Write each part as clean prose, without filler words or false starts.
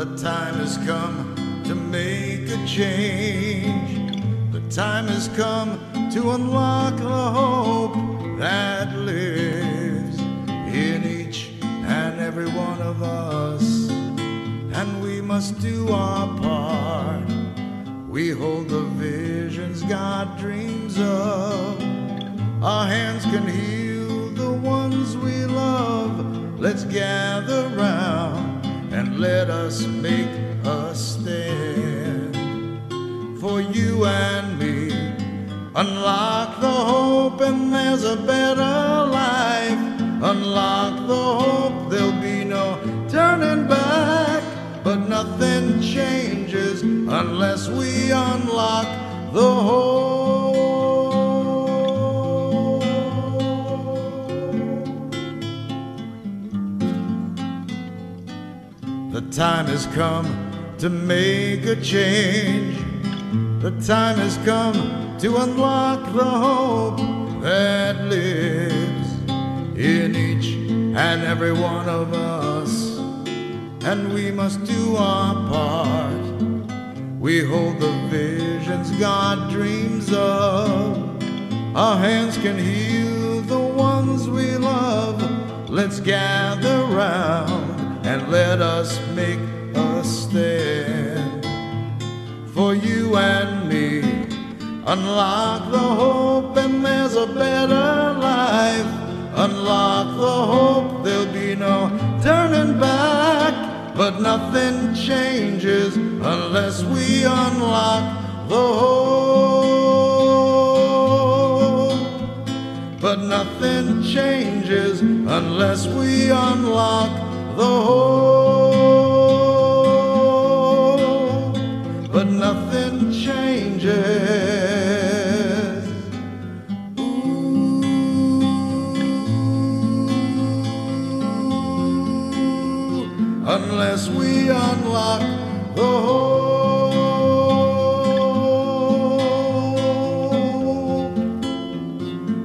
The time has come to make a change. The time has come to unlock the hope that lives in each and every one of us. And we must do our part. We hold the visions God dreams of. Our hands can heal the ones we love. Let's gather round and let us make a stand. For you and me, unlock the hope and there's a better life. Unlock the hope, there'll be no turning back. But nothing changes unless we unlock the hope. The time has come to make a change. The time has come to unlock the hope that lives in each and every one of us. And we must do our part. We hold the visions God dreams of. Our hands can heal the ones we love. Let's gather round and let us make a stand. For you and me, unlock the hope and there's a better life. Unlock the hope, there'll be no turning back. But nothing changes unless we unlock the hope. But nothing changes unless we unlock the hope. But nothing changes. Unless we unlock the hope.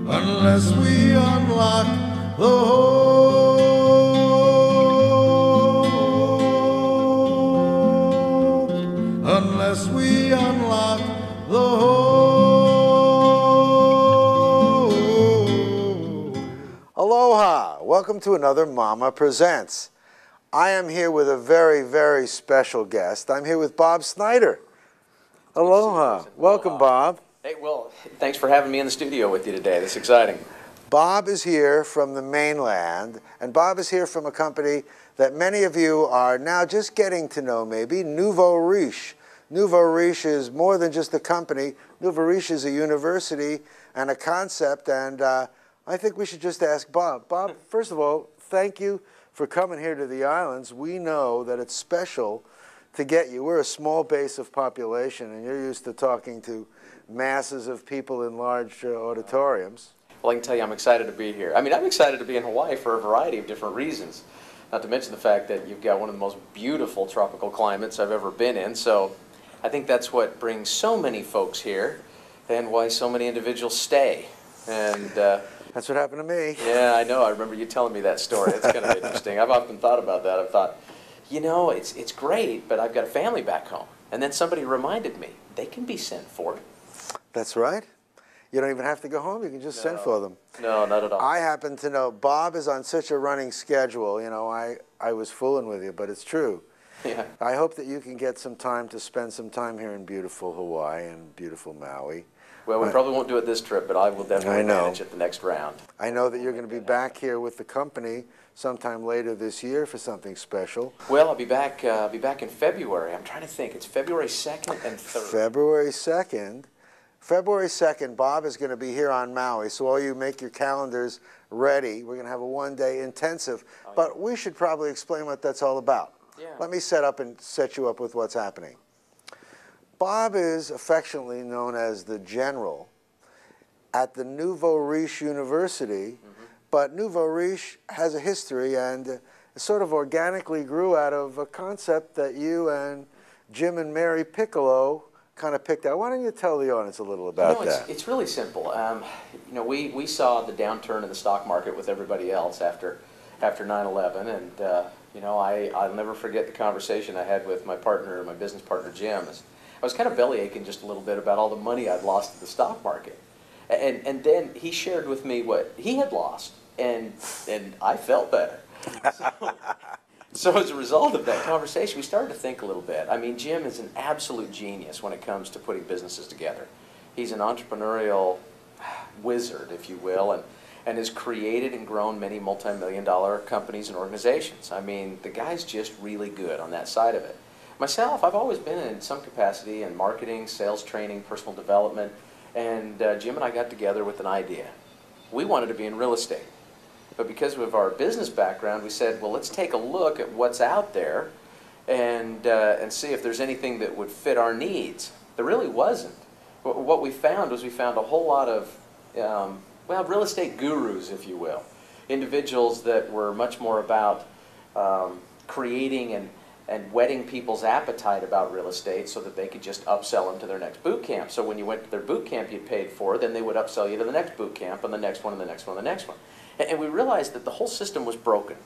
Unless we unlock the hope. Unless we unlock the hope. Aloha! Welcome to another M.A.M.A. Presents. I am here with a very, very special guest. I'm here with Bob Snyder. Aloha. Welcome, Bob. Hey, well, thanks for having me in the studio with you today. That's exciting. Bob is here from the mainland, and Bob is here from a company that many of you are now just getting to know, maybe, Nouveau Riche. Nouveau Riche is more than just a company. Nouveau Riche is a university and a concept, and I think we should just ask Bob. Bob, first of all, thank you for coming here to the islands. We know that it's special to get you. We're a small base of population, and you're used to talking to masses of people in large auditoriums. Well, I can tell you I'm excited to be here. I mean, I'm excited to be in Hawaii for a variety of different reasons. Not to mention the fact that you've got one of the most beautiful tropical climates I've ever been in. So I think that's what brings so many folks here and why so many individuals stay. And that's what happened to me. Yeah, I know. I remember you telling me that story. It's kind of interesting. I've often thought about that. I've thought, you know, it's great, but I've got a family back home. And then somebody reminded me, they can be sent for. That's right. You don't even have to go home. You can just send for them. No, not at all. I happen to know Bob is on such a running schedule. You know, I was fooling with you, but it's true. Yeah. I hope that you can get some time to spend some time here in beautiful Hawaii and beautiful Maui. Well, we probably won't do it this trip, but I will definitely manage it the next round. I know that you're going to be back here with the company sometime later this year for something special. Well, I'll be back in February. I'm trying to think. It's February 2nd and 3rd. February 2nd. February 2nd, Bob is going to be here on Maui, so all you make your calendars ready. We're going to have a one-day intensive, but we should probably explain what that's all about. Yeah. Let me set you up with what's happening. Bob is affectionately known as the General at the Nouveau Riche University, but Nouveau Riche has a history and it sort of organically grew out of a concept that you and Jim and Mary Piccolo kind of picked out. Why don't you tell the audience a little about that? It's really simple. You know, we saw the downturn in the stock market with everybody else after 9/11, and You know, I'll never forget the conversation I had with my partner, my business partner, Jim. I was kind of belly aching just a little bit about all the money I'd lost in the stock market. And then he shared with me what he had lost, and I felt better. So as a result of that conversation, we started to think a little bit. I mean, Jim is an absolute genius when it comes to putting businesses together. He's an entrepreneurial wizard, if you will, and has created and grown many multi-million-dollar companies and organizations. I mean, the guy's just really good on that side of it. Myself, I've always been in some capacity in marketing, sales training, personal development, and Jim and I got together with an idea. We wanted to be in real estate. But because of our business background, we said, well, let's take a look at what's out there and see if there's anything that would fit our needs. There really wasn't. What we found was we found a whole lot of, well, real estate gurus, if you will. Individuals that were much more about creating and whetting people's appetite about real estate so that they could just upsell them to their next boot camp. So when you went to their boot camp you paid for, then they would upsell you to the next boot camp and the next one and the next one and the next one. And we realized that the whole system was broken.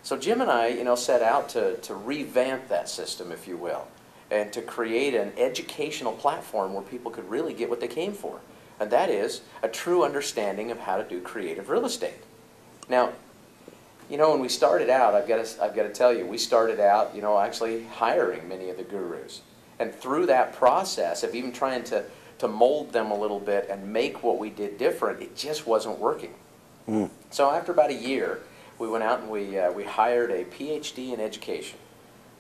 So Jim and I, set out to revamp that system, if you will, and to create an educational platform where people could really get what they came for. And that is a true understanding of how to do creative real estate. Now, when we started out, I've got to tell you, we started out, actually hiring many of the gurus. And through that process of even trying to mold them a little bit and make what we did different, it just wasn't working. So after about a year, we went out and we hired a PhD in education.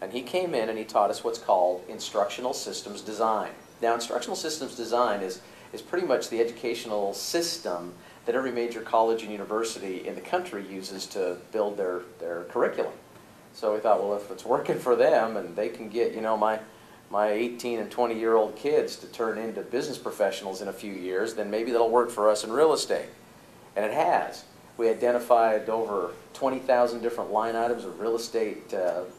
And he came in and he taught us what's called instructional systems design. Now, instructional systems design is pretty much the educational system that every major college and university in the country uses to build their curriculum. So we thought, well, if it's working for them and they can get, my 18 and 20-year-old kids to turn into business professionals in a few years, then maybe that'll work for us in real estate. And it has. We identified over 20,000 different line items of real estate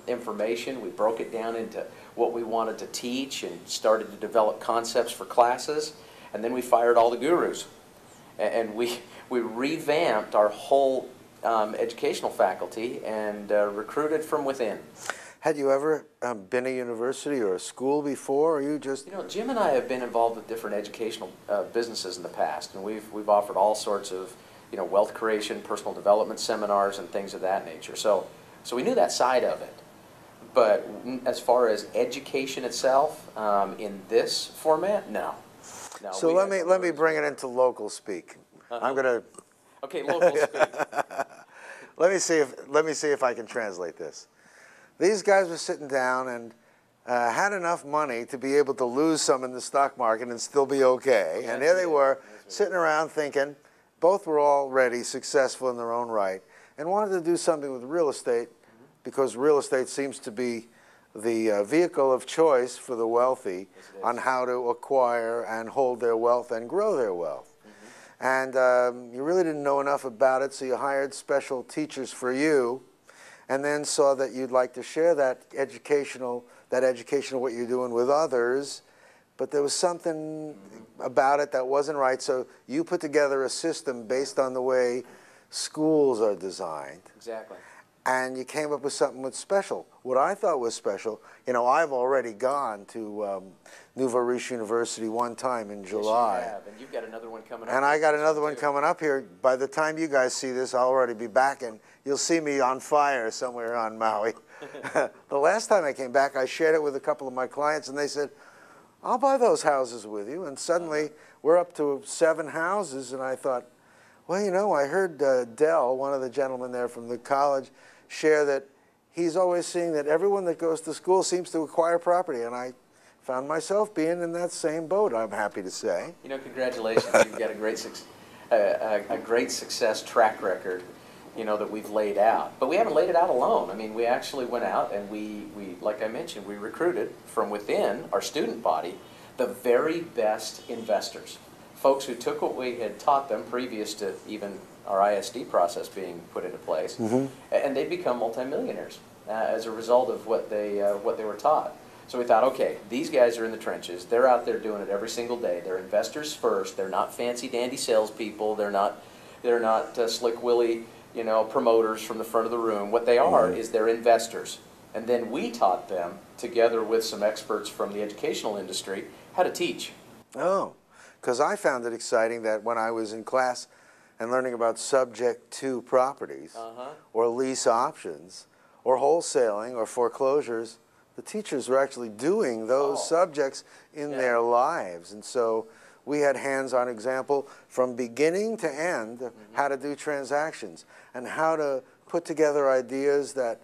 information. We broke it down into what we wanted to teach and started to develop concepts for classes. And then we fired all the gurus. And we revamped our whole educational faculty and recruited from within. Had you ever been a university or a school before, or you just... Jim and I have been involved with different educational businesses in the past, and we've offered all sorts of, wealth creation, personal development seminars, and things of that nature. So we knew that side of it. But as far as education itself, in this format, no. So let me bring it into local speak. I'm gonna. Okay, local speak. Let me see if I can translate this. These guys were sitting down and had enough money to be able to lose some in the stock market and still be okay. And here they were sitting around thinking, both were already successful in their own right, and wanted to do something with real estate because real estate seems to be the vehicle of choice for the wealthy on how to acquire and hold their wealth and grow their wealth. And you really didn't know enough about it, so you hired special teachers for you, and then saw that you'd like to share that education of what you're doing with others, but there was something about it that wasn't right, so you put together a system based on the way schools are designed. Exactly. And you came up with something that's special. What I thought was special, I've already gone to Nouveau Riche University one time in July. Yes, you have, and you've got another one coming up. And I got another one coming up here. By the time you guys see this, I'll already be back, and you'll see me on fire somewhere on Maui. The last time I came back, I shared it with a couple of my clients, and they said, I'll buy those houses with you. And suddenly, we're up to 7 houses, and I thought, well, I heard Dell, one of the gentlemen there from the college, share that he's always seeing that everyone that goes to school seems to acquire property, and I found myself being in that same boat, I'm happy to say. Congratulations. You've got a great success track record, that we've laid out. But we haven't laid it out alone. I mean, we actually went out and we like I mentioned, we recruited from within our student body the very best investors. Folks who took what we had taught them previous to even our ISD process being put into place, and they become multimillionaires as a result of what they were taught. So we thought, okay, these guys are in the trenches. They're out there doing it every single day. They're investors first. They're not fancy dandy salespeople. They're not slick willy you know, promoters from the front of the room. What they are is they're investors. And then we taught them, together with some experts from the educational industry, how to teach. Oh, because I found it exciting that when I was in class and learning about subject to properties or lease options or wholesaling or foreclosures, the teachers were actually doing those subjects in their lives. And so we had hands-on example from beginning to end of how to do transactions and how to put together ideas that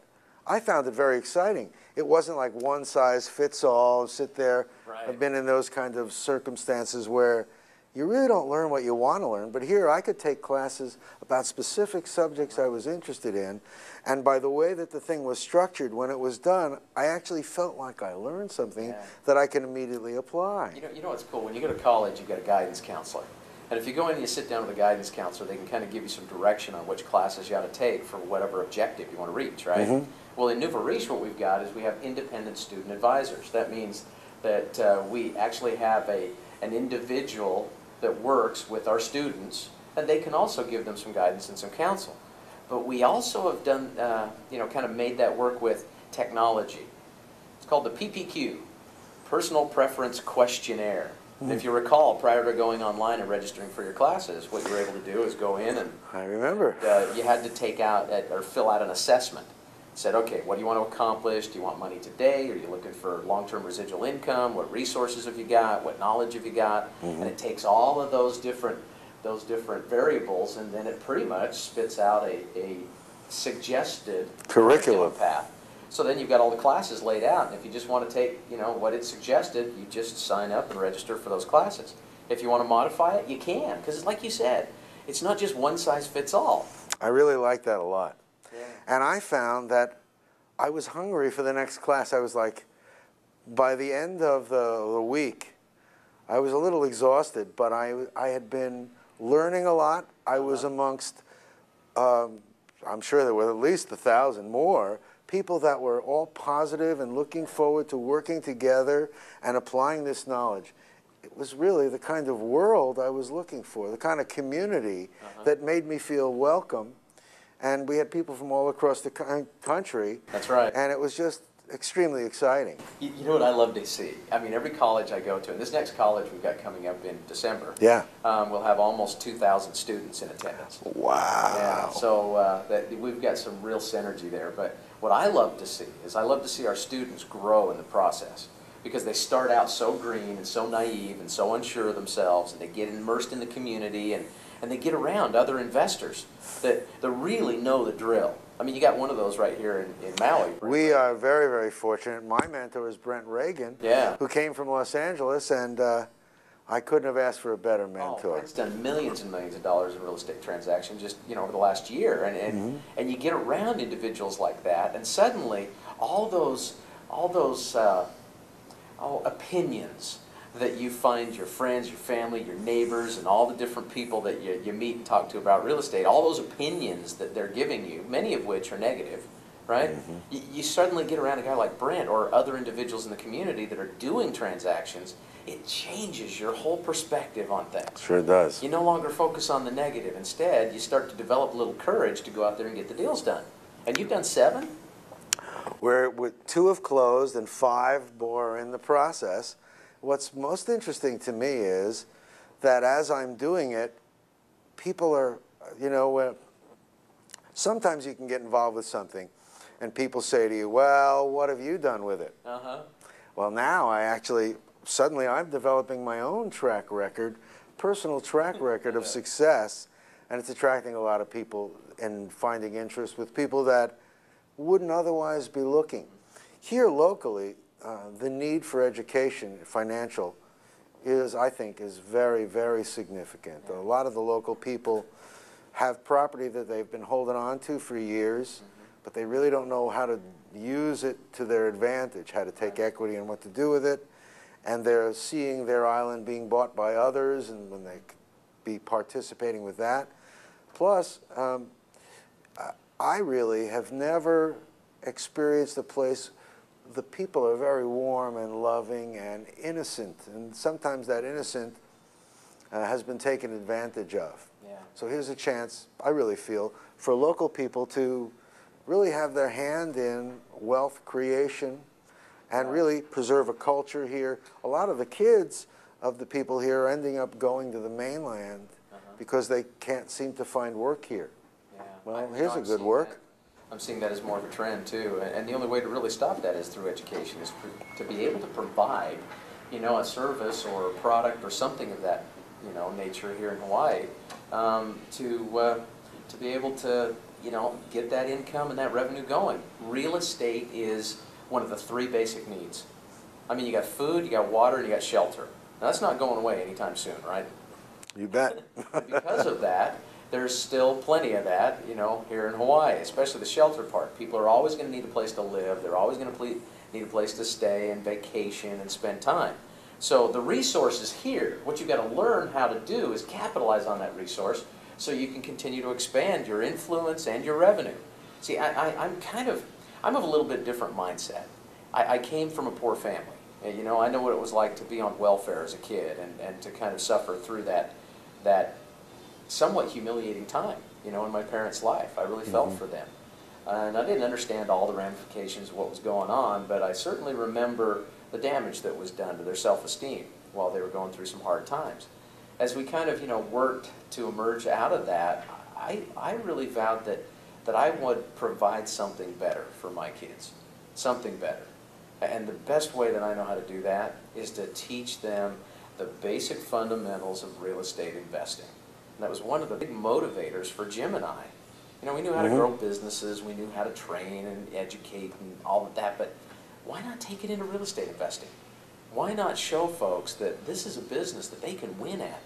I found it very exciting. It wasn't like one size fits all, sit there. I've been in those kind of circumstances where you really don't learn what you want to learn, but here I could take classes about specific subjects I was interested in, and by the way that the thing was structured, when it was done, I actually felt like I learned something that I can immediately apply. You know what's cool? When you go to college, you get a guidance counselor. And if you go in and you sit down with a guidance counselor, they can kind of give you some direction on which classes you ought to take for whatever objective you want to reach, right? Well, in Nouveau Riche, what we've got is we have independent student advisors. That means that we actually have an individual that works with our students, and they can also give them some guidance and some counsel. But we also have done, you know, kind of made that work with technology. It's called the PPQ, Personal Preference Questionnaire. And if you recall, prior to going online and registering for your classes, what you were able to do is go in and I remember. You had to take out or fill out an assessment. It said, okay, what do you want to accomplish? Do you want money today? Are you looking for long-term residual income? What resources have you got? What knowledge have you got? And it takes all of those different variables, and then it pretty much spits out a suggested curriculum path. So then you've got all the classes laid out, and if you just want to take, you know, what it suggested, you just sign up and register for those classes. If you want to modify it, you can, because like you said, it's not just one size fits all. I really like that a lot. And I found that I was hungry for the next class. I was like, by the end of the week, I was a little exhausted, but I had been learning a lot. I was amongst, I'm sure there were at least 1,000 more people that were all positive and looking forward to working together and applying this knowledge. It was really the kind of world I was looking for, the kind of community that made me feel welcome. And we had people from all across the country. That's right. And it was just extremely exciting. You know what I love to see? I mean, every college I go to, and this next college we've got coming up in December, we'll have almost 2,000 students in attendance. Wow. Yeah, so we've got some real synergy there. But what I love to see is I love to see our students grow in the process, because they start out so green and so naive and so unsure of themselves, and they get immersed in the community, and they get around other investors that really know the drill. I mean, you got one of those right here in Maui. We are very, very fortunate. My mentor is Brent Reagan, who came from Los Angeles, and I couldn't have asked for a better mentor. Brent's done millions and millions of dollars in real estate transactions just, you know, over the last year, and you get around individuals like that, and suddenly all those opinions that you find your friends, your family, your neighbors, and all the different people that you meet and talk to about real estate, all those opinions that they're giving you, many of which are negative, right? You suddenly get around a guy like Brent or other individuals in the community that are doing transactions, it changes your whole perspective on things. Sure does. You no longer focus on the negative. Instead, you start to develop a little courage to go out there and get the deals done. And you've done 7? We're 2 have closed and 5 more are in the process. What's most interesting to me is that as I'm doing it, people are, you know, sometimes you can get involved with something and people say to you, well, what have you done with it? Well, now suddenly I'm developing my own track record, personal track record of success, and it's attracting a lot of people and finding interest with people that wouldn't otherwise be looking. Here locally, the need for education, financial, I think, is very, very significant. A lot of the local people have property that they've been holding on to for years, but they really don't know how to use it to their advantage, how to take equity and what to do with it. And they're seeing their island being bought by others, and when they could be participating with that. Plus, I really have never experienced a place. The people are very warm and loving and innocent, and sometimes that innocent has been taken advantage of. Yeah. So here's a chance, I really feel, for local people to really have their hand in wealth creation and really preserve a culture here. A lot of the kids of the people here are ending up going to the mainland because they can't seem to find work here. Yeah. Well, here's a good work. I'm seeing that as more of a trend too, and the only way to really stop that is through education, is to be able to provide, you know, a service or a product or something of that, you know, nature here in Hawaii, to be able to, you know, get that income and that revenue going. Real estate is one of the 3 basic needs. I mean, you got food, you got water, and you got shelter. Now, that's not going away anytime soon, right? You bet. Because of that, there's still plenty of that, you know, here in Hawaii, especially the shelter part. People are always going to need a place to live. They're always going to need a place to stay and vacation and spend time. So the resource is here. What you've got to learn how to do is capitalize on that resource so you can continue to expand your influence and your revenue. See, I'm of a little bit different mindset. I came from a poor family. You know, I know what it was like to be on welfare as a kid and to kind of suffer through that somewhat humiliating time, you know, in my parents' life. I really felt for them. And I didn't understand all the ramifications of what was going on, but I certainly remember the damage that was done to their self-esteem while they were going through some hard times. As we kind of, you know, worked to emerge out of that, I really vowed that I would provide something better for my kids, something better. And the best way that I know how to do that is to teach them the basic fundamentals of real estate investing. And that was one of the big motivators for Jim and I. You know, we knew how to grow businesses, we knew how to train and educate and all of that, but why not take it into real estate investing? Why not show folks that this is a business that they can win at?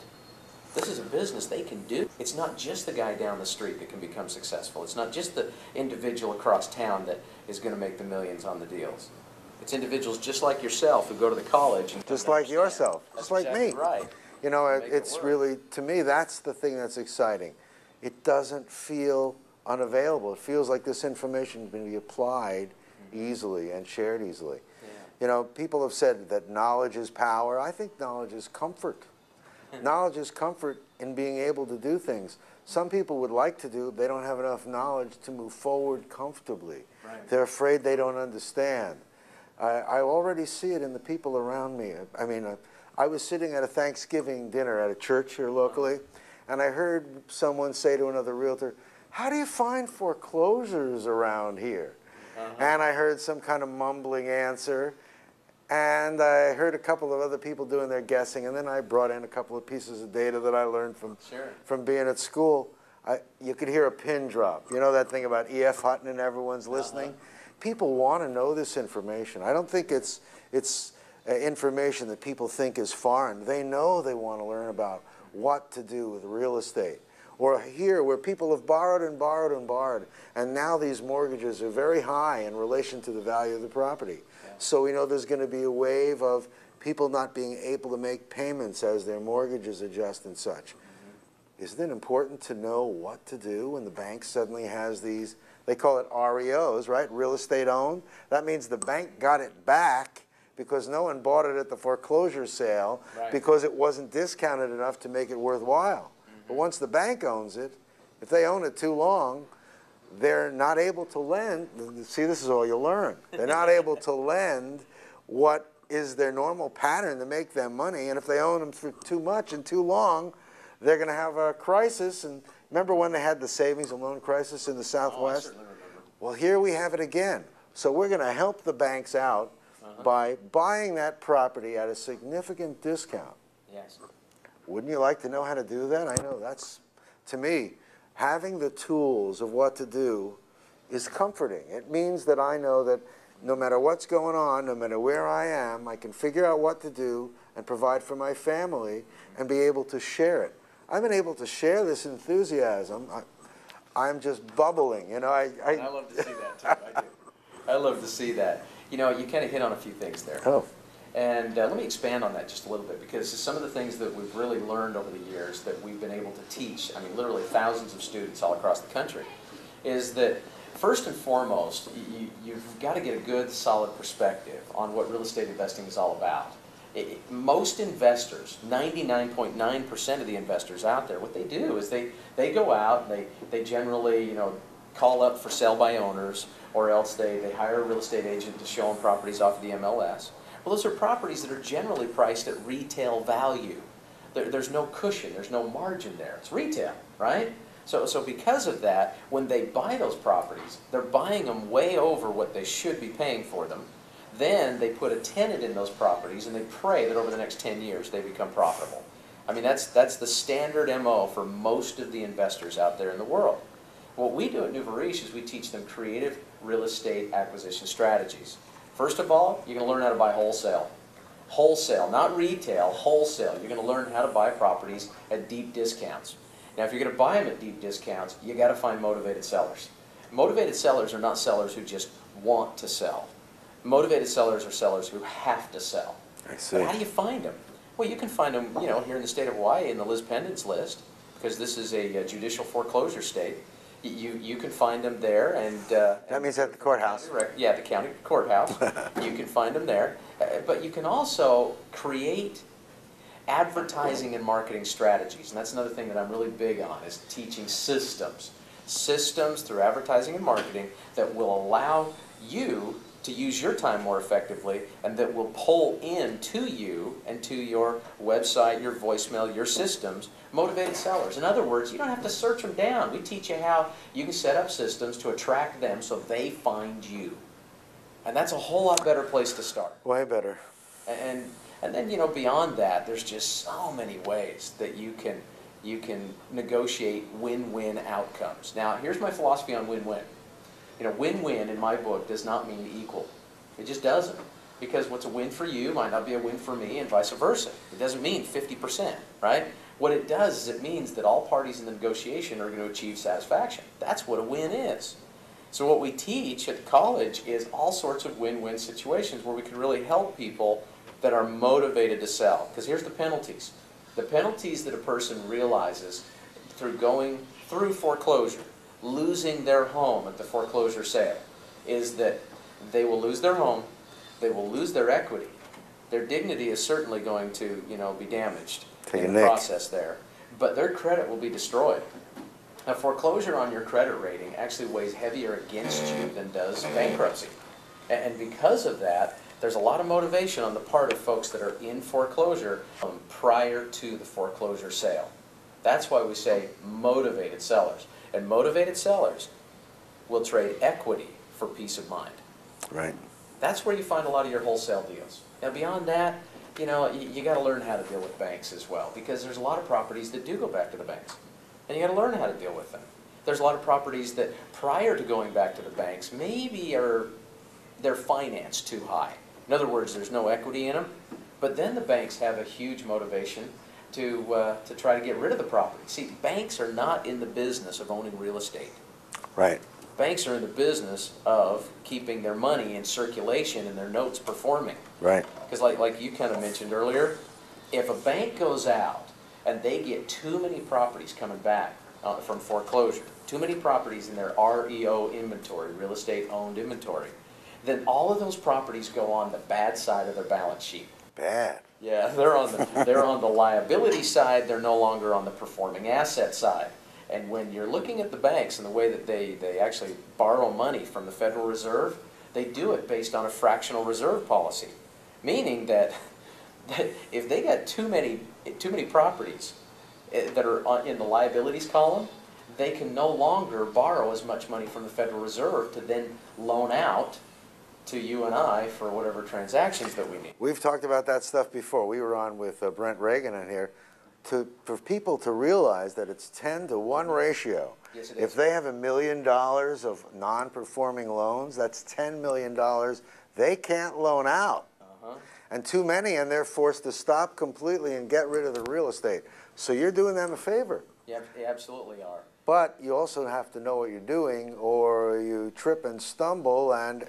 This is a business they can do. It's not just the guy down the street that can become successful. It's not just the individual across town that is going to make the millions on the deals. It's individuals just like yourself who go to the college. And just like yourself, just like me. Right. You know, it's really, to me, that's the thing that's exciting. It doesn't feel unavailable. It feels like this information can be applied easily and shared easily. Yeah. You know, people have said that knowledge is power. I think knowledge is comfort. Knowledge is comfort in being able to do things. Some people would like to do, they don't have enough knowledge to move forward comfortably. Right. They're afraid they don't understand. I already see it in the people around me. I mean, I was sitting at a Thanksgiving dinner at a church here locally, and I heard someone say to another realtor, "How do you find foreclosures around here?" And I heard some kind of mumbling answer, and I heard a couple of other people doing their guessing, and then I brought in a couple of pieces of data that I learned from being at school. You could hear a pin drop. You know that thing about E.F. Hutton and everyone's listening? People want to know this information. I don't think it's information that people think is foreign. They know they want to learn about what to do with real estate. Or here, where people have borrowed and borrowed and borrowed, and now these mortgages are very high in relation to the value of the property. Yeah. So we know there's going to be a wave of people not being able to make payments as their mortgages adjust and such. Isn't it important to know what to do when the bank suddenly has these, they call it REOs, right? Real estate owned. That means the bank got it back because no one bought it at the foreclosure sale because it wasn't discounted enough to make it worthwhile. But once the bank owns it, if they own it too long, they're not able to lend. See, this is all you'll learn. They're not able to lend what is their normal pattern to make them money. And if they own them for too much and too long, they're going to have a crisis. And remember when they had the savings and loan crisis in the Southwest? Oh, I certainly remember. Well, here we have it again. So we're going to help the banks out by buying that property at a significant discount. Yes. Wouldn't you like to know how to do that? I know that's, to me, having the tools of what to do is comforting. It means that I know that no matter what's going on, no matter where I am, I can figure out what to do and provide for my family and be able to share it. I've been able to share this enthusiasm. I'm just bubbling, you know. I love to see that, too. I do. I love to see that. You know, you kind of hit on a few things there. Oh. And let me expand on that just a little bit, because some of the things that we've really learned over the years that we've been able to teach, I mean, literally thousands of students all across the country, is that first and foremost, you've got to get a good, solid perspective on what real estate investing is all about. Most investors, 99.9% of the investors out there, what they do is they go out and they generally, you know, call up for sale by owners, or else they hire a real estate agent to show them properties off of the MLS. Well, those are properties that are generally priced at retail value. There's no cushion, there's no margin there. It's retail, right? So because of that, when they buy those properties, they're buying them way over what they should be paying for them. Then they put a tenant in those properties and they pray that over the next 10 years they become profitable. I mean, that's the standard MO for most of the investors out there in the world. What we do at Nouveau Riche is we teach them creative real estate acquisition strategies. First of all, you're going to learn how to buy wholesale. Wholesale, not retail, wholesale. You're going to learn how to buy properties at deep discounts. Now, if you're going to buy them at deep discounts, you got to find motivated sellers. Motivated sellers are not sellers who just want to sell. Motivated sellers are sellers who have to sell. I see. But how do you find them? Well, you can find them, you know, here in the state of Hawaii in the Liz Pendens list, because this is a judicial foreclosure state. You can find them there, and that means at the courthouse. Yeah, the county courthouse. You can find them there, but you can also create advertising and marketing strategies, and that's another thing that I'm really big on, is teaching systems. Systems through advertising and marketing that will allow you to use your time more effectively, and that will pull in to you and to your website, your voicemail, your systems, motivated sellers. In other words, you don't have to search them down. We teach you how you can set up systems to attract them so they find you. And that's a whole lot better place to start. Way better. And then, you know, beyond that, there's just so many ways that you can negotiate win-win outcomes. Now, here's my philosophy on win-win. You know, win-win in my book does not mean equal. It just doesn't. Because what's a win for you might not be a win for me, and vice versa. It doesn't mean 50%, right? What it does is it means that all parties in the negotiation are going to achieve satisfaction. That's what a win is. So what we teach at the college is all sorts of win-win situations where we can really help people that are motivated to sell. Because here's the penalties. The penalties that a person realizes through going through foreclosure, losing their home at the foreclosure sale, is that they will lose their home, they will lose their equity, their dignity is certainly going to, you know, be damaged in the process there, but their credit will be destroyed. Now, foreclosure on your credit rating actually weighs heavier against you than does bankruptcy, and because of that, there's a lot of motivation on the part of folks that are in foreclosure prior to the foreclosure sale. That's why we say motivated sellers. And motivated sellers will trade equity for peace of mind. Right. That's where you find a lot of your wholesale deals. Now, beyond that, you know, you got to learn how to deal with banks as well, because there's a lot of properties that do go back to the banks, and you got to learn how to deal with them. There's a lot of properties that, prior to going back to the banks, maybe they're financed too high. In other words, there's no equity in them, but then the banks have a huge motivation to try to get rid of the property. See, banks are not in the business of owning real estate. Right. Banks are in the business of keeping their money in circulation and their notes performing. Right. Because like you kind of mentioned earlier, if a bank goes out and they get too many properties coming back from foreclosure, too many properties in their REO inventory, real estate owned inventory, then all of those properties go on the bad side of their balance sheet. Bad. Yeah, they're on the liability side, they're no longer on the performing asset side. And when you're looking at the banks and the way that they actually borrow money from the Federal Reserve, they do it based on a fractional reserve policy. Meaning that if they got too many properties that are in the liabilities column, they can no longer borrow as much money from the Federal Reserve to then loan out to you and I for whatever transactions that we need. We've talked about that stuff before. We were on with Brent Reagan in here. For people to realize that it's 10 to 1 ratio. Yes, it is. If they have $1 million of non-performing loans, that's $10 million they can't loan out. And too many, and they're forced to stop completely and get rid of the real estate. So you're doing them a favor. Yeah, they absolutely are. But you also have to know what you're doing, or you trip and stumble, and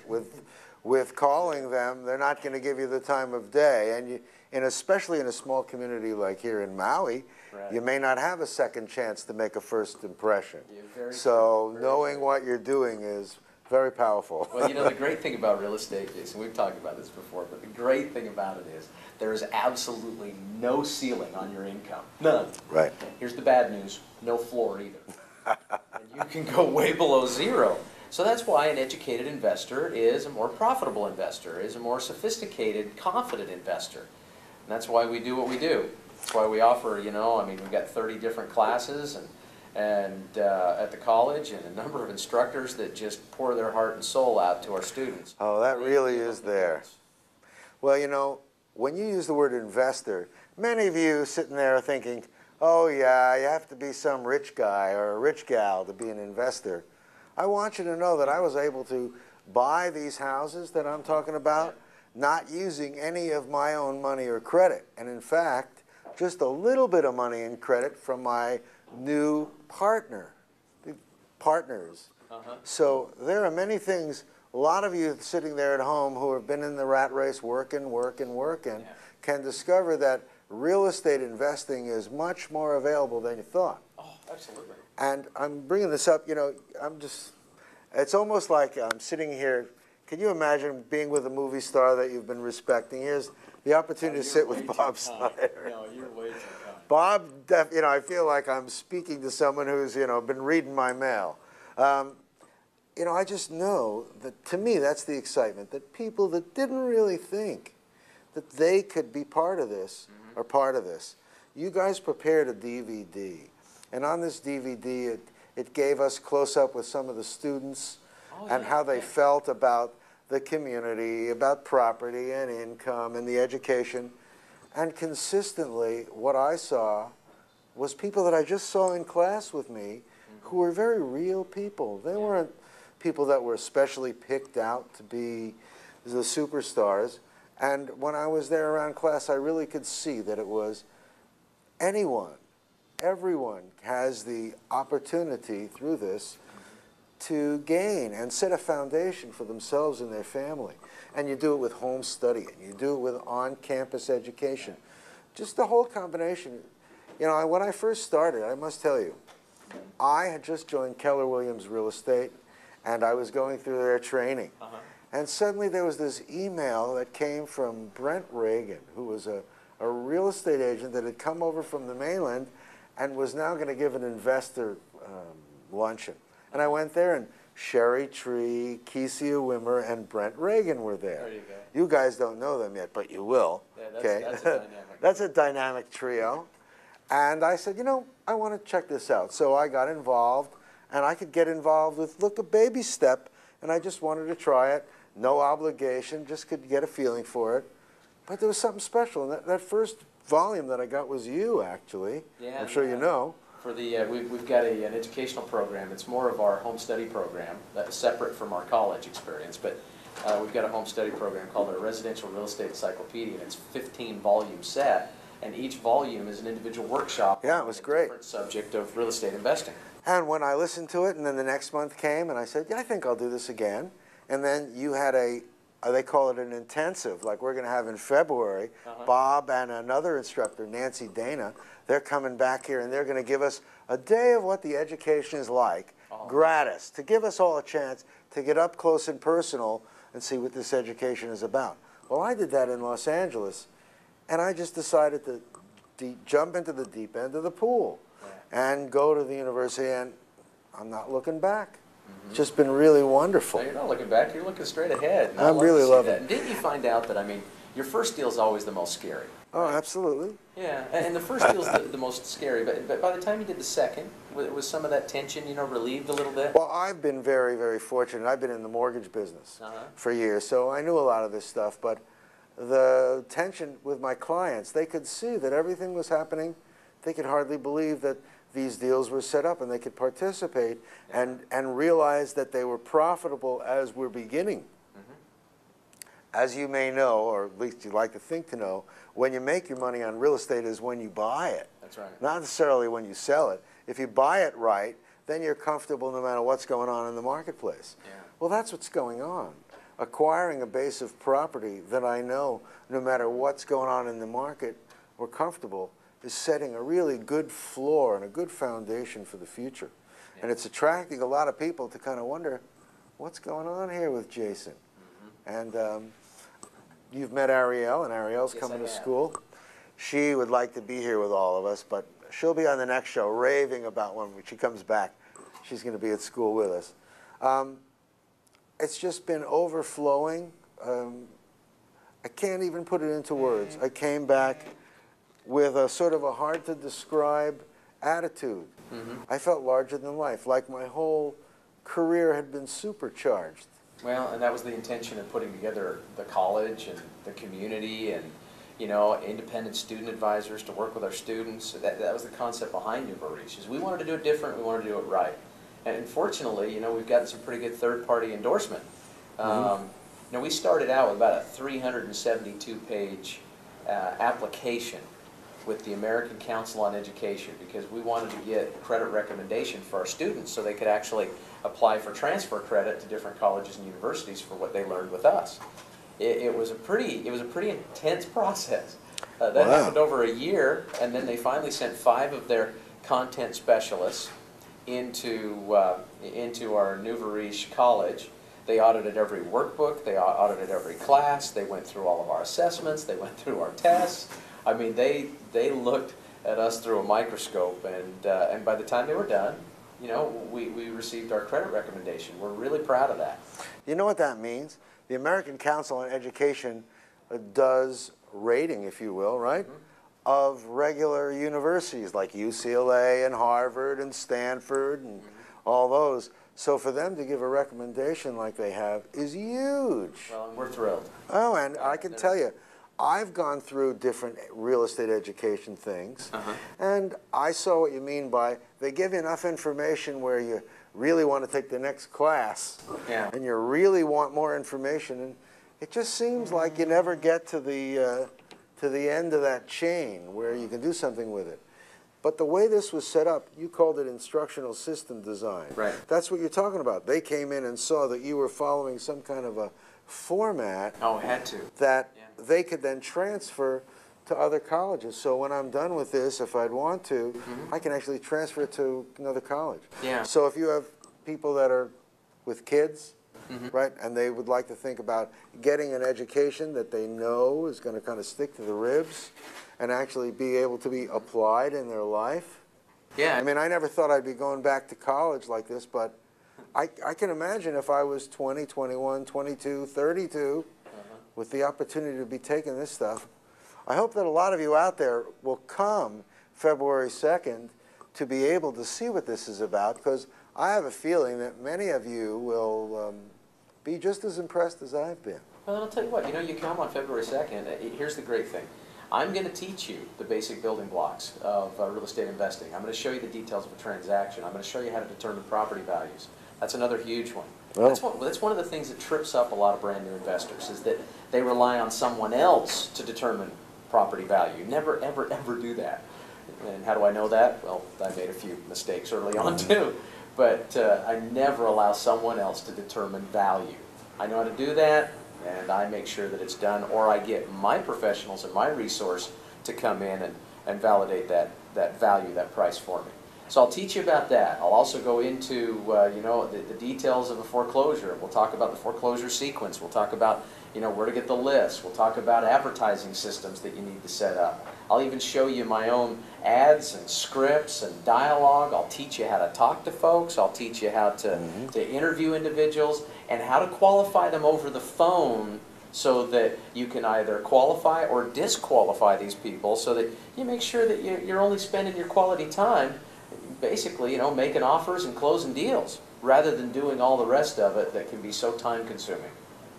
with calling them, they're not going to give you the time of day. And especially in a small community like here in Maui, right, you may not have a second chance to make a first impression. Very so true. Knowing what you're doing is Very powerful. Well, you know, the great thing about real estate, Jason, we've talked about this before, but the great thing about it is there is absolutely no ceiling on your income. None. Right. Here's the bad news, no floor either. And you can go way below zero. So that's why an educated investor is a more profitable investor, is a more sophisticated, confident investor. And that's why we do what we do. That's why we offer, you know, I mean, we've got 30 different classes and at the college, and a number of instructors that just pour their heart and soul out to our students. Oh, that really is there. Well, you know, when you use the word investor, many of you sitting there are thinking, oh yeah, you have to be some rich guy or a rich gal to be an investor. I want you to know that I was able to buy these houses that I'm talking about, not using any of my own money or credit. And in fact, just a little bit of money and credit from my new partners. So there are many things, a lot of you sitting there at home who have been in the rat race working, can discover that real estate investing is much more available than you thought. Oh, absolutely. And I'm bringing this up, you know, it's almost like I'm sitting here. Can you imagine being with a movie star that you've been respecting? Here's the opportunity to sit with Bob Snyder. No, you're way too kind. Bob, you know, I feel like I'm speaking to someone who's, you know, been reading my mail. You know, I just know that, to me, that's the excitement, that people that didn't really think that they could be part of this are part of this. You guys prepared a DVD, and on this DVD, it gave us close-up with some of the students and how they felt about the community, about property and income and the education. And consistently, what I saw was people that I just saw in class with me who were very real people. They weren't people that were specially picked out to be the superstars. And when I was there around class, I really could see that it was anyone, everyone has the opportunity through this to gain and set a foundation for themselves and their family. And you do it with home study, and you do it with on-campus education. Just the whole combination. You know, when I first started, I must tell you, I had just joined Keller Williams Real Estate, and I was going through their training. And suddenly there was this email that came from Brent Reagan, who was a real estate agent that had come over from the mainland and was now going to give an investor luncheon. And I went there, and Sherry Tree, Kesia Wimmer, and Brent Reagan were there. There you go. You guys don't know them yet, but you will. Yeah, that's, okay? that's a dynamic. That's a dynamic trio. And I said, you know, I want to check this out. So I got involved, and I could get involved with, look, a baby step, and I just wanted to try it. No obligation, just could get a feeling for it. But there was something special. And that first volume that I got was you, actually. Yeah, I'm sure you know. For the, we've got an educational program. It's more of our home study program that's separate from our college experience. But we've got a home study program called a Residential Real Estate Encyclopedia, and it's 15-volume set. And each volume is an individual workshop. Yeah, it was great. Different subject of real estate investing. And when I listened to it, and then the next month came, and I said, yeah, I think I'll do this again. And then you had they call it an intensive, like we're going to have in February. Bob and another instructor, Nancy Dana, they're coming back here, and they're going to give us a day of what the education is like, gratis, to give us all a chance to get up close and personal and see what this education is about. Well, I did that in Los Angeles, and I just decided to jump into the deep end of the pool and go to the university, and I'm not looking back. It's just been really wonderful. No, you're not looking back, you're looking straight ahead. And I'm really loving it. And didn't you find out that, I mean, your first deal is always the most scary? Oh, absolutely. Yeah, and the first deal's the most scary, but by the time you did the second, was some of that tension, you know, relieved a little bit? Well, I've been very, very fortunate. I've been in the mortgage business for years, so I knew a lot of this stuff, but the tension with my clients, they could see that everything was happening. They could hardly believe that these deals were set up and they could participate and realize that they were profitable as we're beginning. As you may know, or at least you like to think to know, when you make your money on real estate is when you buy it. That's right. Not necessarily when you sell it. If you buy it right, then you're comfortable no matter what's going on in the marketplace. Yeah. Well, that's what's going on. Acquiring a base of property that I know, no matter what's going on in the market, we're comfortable, is setting a really good floor and a good foundation for the future. Yeah. And it's attracting a lot of people to kind of wonder, what's going on here with Jason? And you've met Airielle, and Arielle's Yes, coming I to have. school. She would like to be here with all of us, but she'll be on the next show raving about when she comes back. She's going to be at school with us. It's just been overflowing. I can't even put it into words. I came back with a sort of a hard-to-describe attitude. I felt larger than life, like my whole career had been supercharged. Well, and that was the intention of putting together the college and the community and, you know, independent student advisors to work with our students. That was the concept behind Nouveau Riche, is we wanted to do it different, we wanted to do it right. And unfortunately, you know, we've gotten some pretty good third-party endorsement. You know, we started out with about a 372-page application with the American Council on Education because we wanted to get credit recommendation for our students so they could actually apply for transfer credit to different colleges and universities for what they learned with us. It was a pretty intense process. That happened over a year, and then they finally sent 5 of their content specialists into our Nouveau Riche college. They audited every workbook, they audited every class, they went through all of our assessments, they went through our tests. I mean, they looked at us through a microscope, and by the time they were done, you know, we received our credit recommendation. We're really proud of that. You know what that means? The American Council on Education does rating, if you will, right, of regular universities like UCLA and Harvard and Stanford and all those. So for them to give a recommendation like they have is huge. Well, and we're thrilled. Oh, and I can tell you, I've gone through different real estate education things, and I saw what you mean by they give you enough information where you really want to take the next class, and you really want more information, and it just seems like you never get to the end of that chain where you can do something with it. But the way this was set up, you called it instructional system design. Right. That's what you're talking about. They came in and saw that you were following some kind of a format Had to. that they could then transfer to other colleges. So when I'm done with this, if I'd want to, I can actually transfer it to another college. Yeah. So if you have people that are with kids, right, and they would like to think about getting an education that they know is going to kind of stick to the ribs and actually be able to be applied in their life. Yeah. I mean, I never thought I'd be going back to college like this, but I can imagine if I was 20, 21, 22, 32, with the opportunity to be taking this stuff. I hope that a lot of you out there will come February 2nd to be able to see what this is about, because I have a feeling that many of you will be just as impressed as I've been. Well, I'll tell you what, you know, you come on February 2nd, here's the great thing. I'm going to teach you the basic building blocks of real estate investing. I'm going to show you the details of a transaction. I'm going to show you how to determine property values. That's another huge one. Oh. That's one of the things that trips up a lot of brand new investors, is that they rely on someone else to determine property value. Never, ever, ever do that. And how do I know that? Well, I made a few mistakes early on too. But I never allow someone else to determine value. I know how to do that, and I make sure that it's done, or I get my professionals and my resource to come in and validate that value, that price for me. So I'll teach you about that. I'll also go into you know, the details of a foreclosure. We'll talk about the foreclosure sequence. We'll talk about, you know, where to get the list. We'll talk about advertising systems that you need to set up. I'll even show you my own ads and scripts and dialogue. I'll teach you how to talk to folks. I'll teach you how to interview individuals and how to qualify them over the phone, so that you can either qualify or disqualify these people, so that you make sure that you're only spending your quality time basically, you know, making offers and closing deals, rather than doing all the rest of it that can be so time consuming.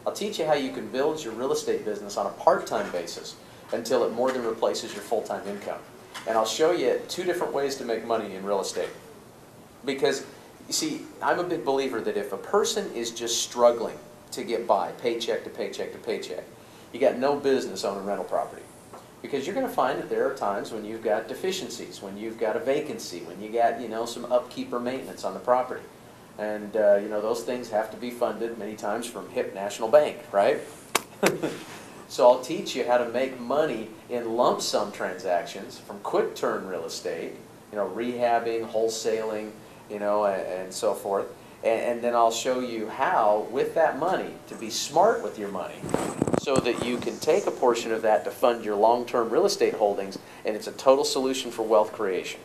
I'll teach you how you can build your real estate business on a part-time basis until it more than replaces your full-time income. And I'll show you 2 different ways to make money in real estate. Because, you see, I'm a big believer that if a person is just struggling to get by, paycheck to paycheck to paycheck, you got no business owning rental property. Because you're going to find that there are times when you've got deficiencies, when you've got a vacancy, when you got, you know, some upkeep or maintenance on the property. And, you know, those things have to be funded many times from HIP National Bank, right? So I'll teach you how to make money in lump sum transactions from quick turn real estate, you know, rehabbing, wholesaling, you know, and so forth. And then I'll show you how, with that money, to be smart with your money so that you can take a portion of that to fund your long-term real estate holdings, and it's a total solution for wealth creation.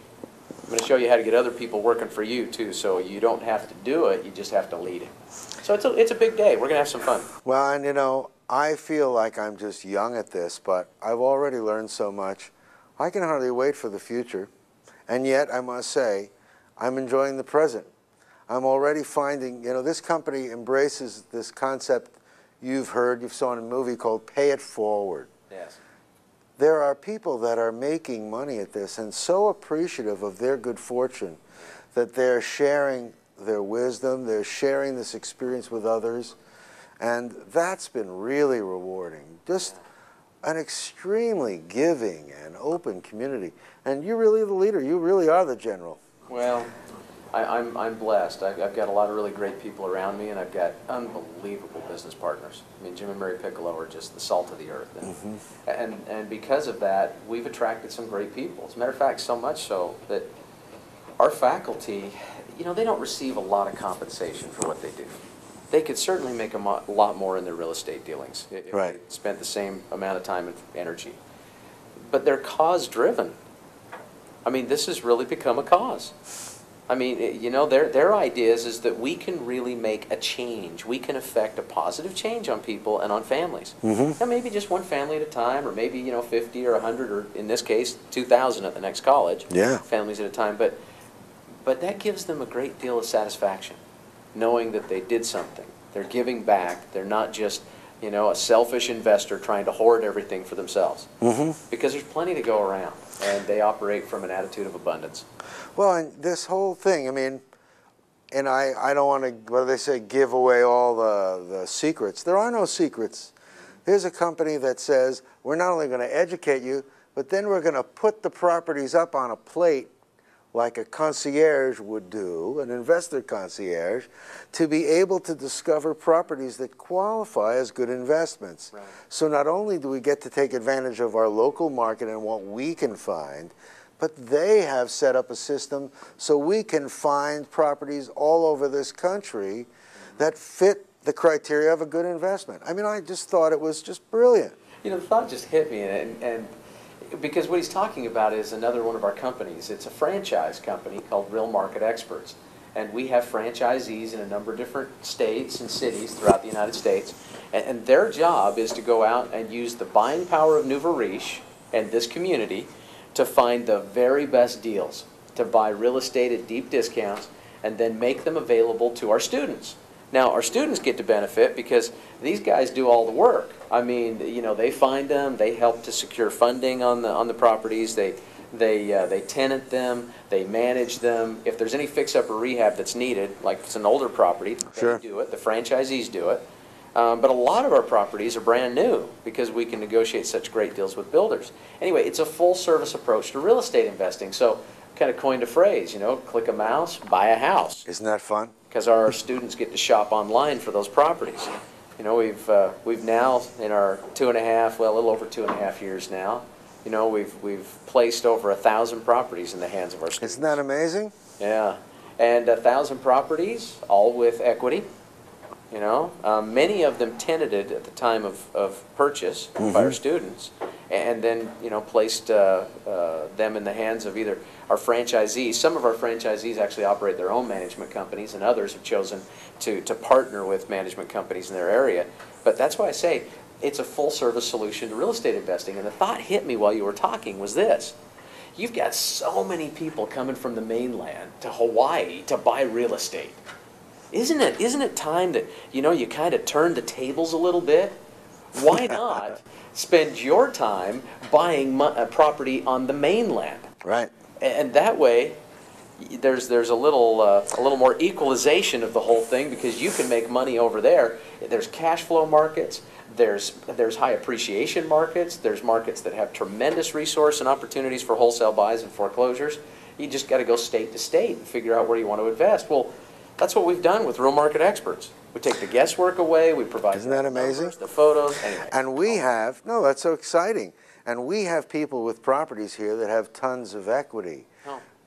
I'm going to show you how to get other people working for you, too, so you don't have to do it, you just have to lead it. So it's a big day. We're going to have some fun. Well, and you know, I feel like I'm just young at this, but I've already learned so much. I can hardly wait for the future. And yet, I must say, I'm enjoying the present. I'm already finding, you know, this company embraces this concept you've heard, you've saw in a movie called Pay It Forward. Yes. There are people that are making money at this and so appreciative of their good fortune that they're sharing their wisdom, they're sharing this experience with others, and that's been really rewarding. Just an extremely giving and open community. And you're really the leader, you really are the general. Well, I'm blessed. I've got a lot of really great people around me, and I've got unbelievable business partners. I mean, Jim and Mary Piccolo are just the salt of the earth. And because of that, we've attracted some great people. As a matter of fact, so much so that our faculty, you know, they don't receive a lot of compensation for what they do. They could certainly make a lot more in their real estate dealings if they spent the same amount of time and energy. But they're cause-driven. I mean, this has really become a cause. I mean, you know, their idea is that we can really make a change. We can affect a positive change on people and on families. Now, maybe just one family at a time, or maybe, you know, 50 or 100, or in this case, 2,000 at the next college. Families at a time. But that gives them a great deal of satisfaction, knowing that they did something. They're giving back. They're not just, you know, a selfish investor trying to hoard everything for themselves. Because there's plenty to go around, and they operate from an attitude of abundance. Well, and this whole thing, I mean, and I don't want to, what do they say, give away all the secrets. There are no secrets. Here's a company that says, we're not only going to educate you, but then we're going to put the properties up on a plate like a concierge would do, an investor concierge, to be able to discover properties that qualify as good investments. So not only do we get to take advantage of our local market and what we can find, but they have set up a system so we can find properties all over this country that fit the criteria of a good investment. I mean, I just thought it was just brilliant. You know, the thought just hit me, and because what he's talking about is another one of our companies. It's a franchise company called Real Market Experts. And we have franchisees in a number of different states and cities throughout the United States. And their job is to go out and use the buying power of Nouveau Riche and this community to find the very best deals, to buy real estate at deep discounts, and then make them available to our students. Now, our students get to benefit because these guys do all the work. I mean, you know, they find them, they help to secure funding on the properties, they tenant them, they manage them. If there's any fix-up or rehab that's needed, like if it's an older property, they do it, the franchisees do it. But a lot of our properties are brand new because we can negotiate such great deals with builders. Anyway, it's a full-service approach to real estate investing. So, kind of coined a phrase, you know, click a mouse, buy a house. Isn't that fun? Because our students get to shop online for those properties. You know, we've now, in our a little over 2.5 years now, you know, we've placed over 1,000 properties in the hands of our students. Isn't that amazing? Yeah, and 1,000 properties, all with equity. You know, many of them tenanted at the time of purchase by our students, and then, you know, placed them in the hands of either our franchisees. Some of our franchisees actually operate their own management companies, and others have chosen to partner with management companies in their area. But that's why I say it's a full-service solution to real estate investing. And the thought hit me while you were talking was this. You've got so many people coming from the mainland to Hawaii to buy real estate. Isn't it time that, you know, you kind of turn the tables a little bit? Why not spend your time buying a property on the mainland? Right. And that way, there's a little more equalization of the whole thing, because you can make money over there. There's cash flow markets. There's high appreciation markets. There's markets that have tremendous resource and opportunities for wholesale buys and foreclosures. You just got to go state to state and figure out where you want to invest. Well, that's what we've done with Real Market Experts. We take the guesswork away. We provide Isn't that amazing? Numbers, the photos. Anyway. And we have, no, that's so exciting. And we have people with properties here that have tons of equity.